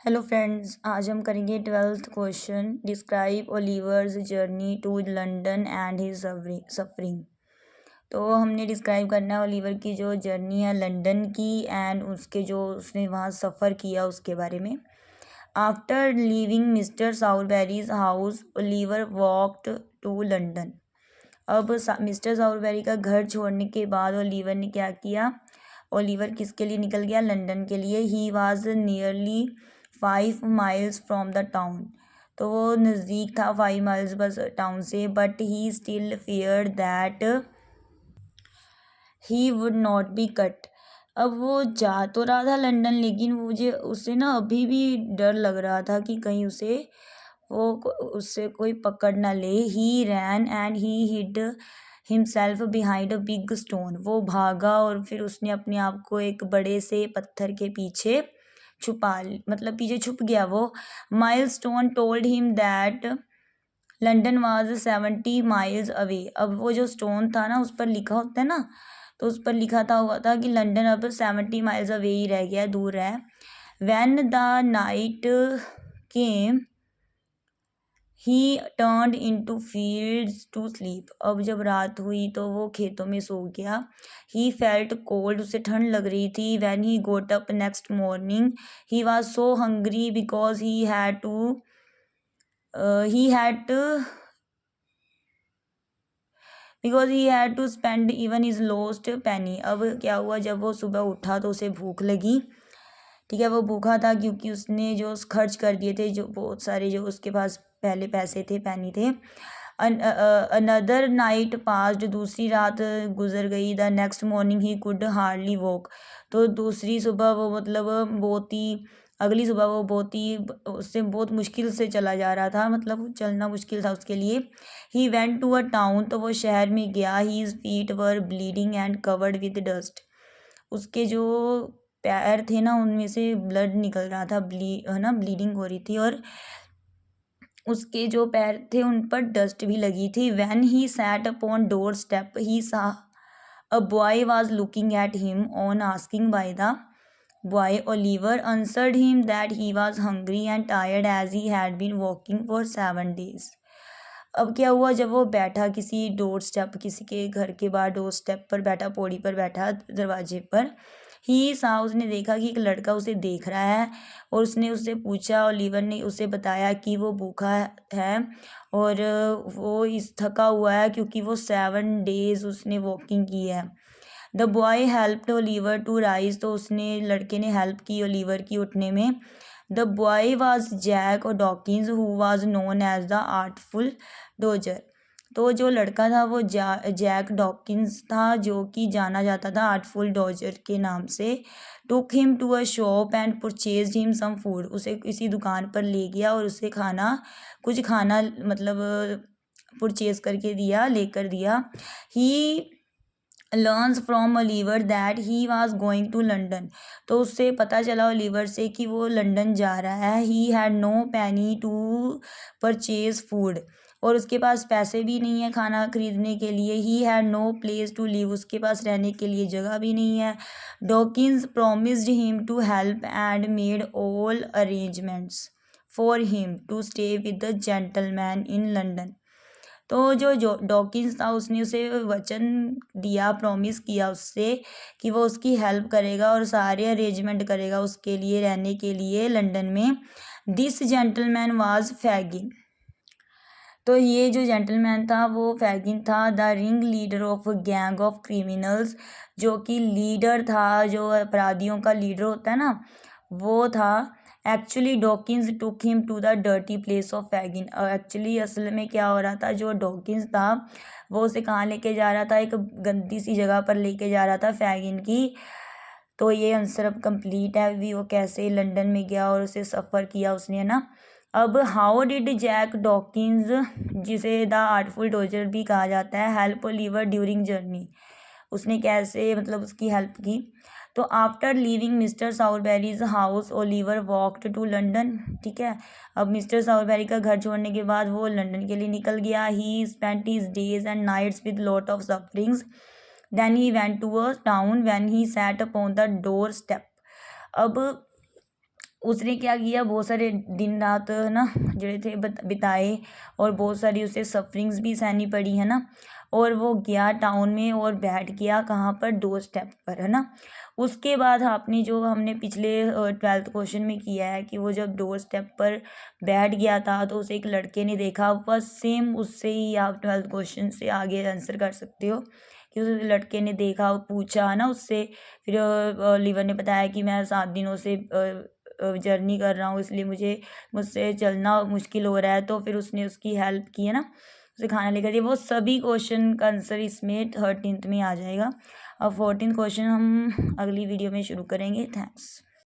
Hello friends, आज हम करेंगे 12th question. Describe Oliver's journey to London and his suffering. तो हमने डिस्क्राइब करना है ओलिवर की जो जर्नी है लंदन की एंड उसके जो उसने वहाँ सफ़र किया उसके बारे में। After leaving mister Sowerberry's house Oliver walked to London. अब मिस्टर साउरबेरी का घर छोड़ने के बाद ओलिवर ने क्या किया? ओलिवर किसके लिए निकल गया? लंदन के लिए। He was nearly 5 miles from the town. तो वो नज़दीक था 5 miles बस टाउन से। But he still fear that he would not be cut. अब वो जा तो रहा था लंदन, लेकिन मुझे उससे ना अभी भी डर लग रहा था कि कहीं उससे कोई पकड़ ना ले। He ran and he hid himself behind a big stone. वो भागा और फिर उसने अपने आप को एक बड़े से पत्थर के पीछे मतलब पीछे छुप गया वो। Mile stone told him that London was 70 miles away. अब वो जो स्टोन था ना, उस पर लिखा होता है ना, तो उस पर लिखा था हुआ था कि लंदन अब 70 miles अवे ही रह गया, दूर है। When the night came he turned into fields to sleep. अब जब रात हुई तो वो खेतों में सो गया। ही फेल्ट कोल्ड, उसे ठंड लग रही थी। When he got up next morning he was so hungry because he had to because he had to spend even is lost penny. अब क्या हुआ, जब वो सुबह उठा तो उसे भूख लगी। ठीक है, वो भूखा था क्योंकि उसने जो खर्च कर दिए थे जो बहुत सारे, जो उसके पास पहले पैसे थे, पेनी थे। अनदर नाइट पास्ड, दूसरी रात गुजर गई। The next morning he could hardly walk. तो दूसरी सुबह वो मतलब बहुत ही अगली सुबह वो बहुत ही उससे बहुत मुश्किल से चला जा रहा था, मतलब चलना मुश्किल था उसके लिए। He went to a town, तो वो शहर में गया। His feet were bleeding and covered with dust. उसके जो पैर थे ना, उनमें से ब्लड निकल रहा था, ब्लीडिंग हो रही थी, और उसके जो पैर थे उन पर डस्ट भी लगी थी। When he sat upon door step he saw a boy was looking at him. On asking by the boy, Oliver answered him that he was hungry and tired as he had been walking for 7 days। अब क्या हुआ, जब वो बैठा किसी door step, किसी के घर के बाहर डोर स्टेप पर बैठा, पौड़ी पर बैठा, दरवाजे पर, ही सा उसने देखा कि एक लड़का उसे देख रहा है, और उसने उससे पूछा, ओलिवर ने उसे बताया कि वो भूखा है और वो इस थका हुआ है क्योंकि वो 7 days उसने वॉकिंग की है। The boy helped Oliver to rise, तो उसने लड़के ने हेल्प की ओलिवर की उठने में। द बॉय वाज जैक और Dawkins who was known as the Artful Dodger. तो जो लड़का था वो जैक डॉकिंस था, जो कि जाना जाता था आर्टफुल डोजर के नाम से। Took him to a shop and purchase him some food. उसे किसी दुकान पर ले गया और उसे कुछ खाना मतलब परचेज करके दिया, लेकर दिया। He learns from Oliver that he was going to London. तो उससे पता चला ओलिवर से कि वो लंदन जा रहा है। ही हैड नो पैनी टू परचेज फूड, और उसके पास पैसे भी नहीं है खाना खरीदने के लिए। He had no place to live, उसके पास रहने के लिए जगह भी नहीं है। Dawkins promised him to help and made all arrangements for him to stay with the gentleman in London. तो जो डॉकिंस था उसने उसे वचन दिया, प्रॉमिस किया उससे कि वो उसकी हेल्प करेगा और सारे अरेंजमेंट करेगा उसके लिए रहने के लिए लंदन में। This gentleman was Fagin. तो ये जो जेंटलमैन था वो फैगिन था, the ring leader of gang of criminals. जो कि लीडर था, जो अपराधियों का लीडर होता है ना, वो था। Actually Dawkins took him to the dirty place of Fagin. Actually असल में क्या हो रहा था, जो डॉकिंस था वो उसे कहाँ लेके जा रहा था, एक गंदी सी जगह पर लेके जा रहा था फैगिन की। तो ये आंसर अब कंप्लीट है भी, वो कैसे लंदन में गया और उसे सफ़र किया उसने, है ना। अब हाउ डिड जैक डॉकिंस, जिसे द आर्टफुल डोजर भी कहा जाता है, हेल्प ओलिवर ड्यूरिंग जर्नी। उसने कैसे मतलब उसकी हेल्प की। तो after leaving mister Sowerberry's house Oliver walked to London. ठीक है, अब मिस्टर साउरबेरी का घर छोड़ने के बाद वो लंदन के लिए निकल गया। He spent his days and nights with lot of sufferings. Then he went to a town when he sat upon the door step. अब उसने क्या किया, बहुत सारे दिन रात है ना जड़े थे बिताए, और बहुत सारी उसे सफरिंग्स भी सहनी पड़ी है ना। और वो गया टाउन में और बैठ गया कहाँ पर, डोर स्टेप पर, है ना। उसके बाद आपने जो हमने पिछले 12th क्वेश्चन में किया है कि वो जब डोर स्टेप पर बैठ गया था तो उसे एक लड़के ने देखा, बस सेम उससे ही आप 12th क्वेश्चन से आगे आंसर कर सकते हो कि उस लड़के ने देखा, पूछा है ना उससे। फिर लिवर ने बताया कि मैं 7 दिनों से जर्नी कर रहा हूँ, इसलिए मुझसे चलना मुश्किल हो रहा है। तो फिर उसने उसकी हेल्प की है ना, उसे खाना लेकर दिया। वो सभी क्वेश्चन का आंसर इसमें 13th में आ जाएगा। अब 14th क्वेश्चन हम अगली वीडियो में शुरू करेंगे। थैंक्स।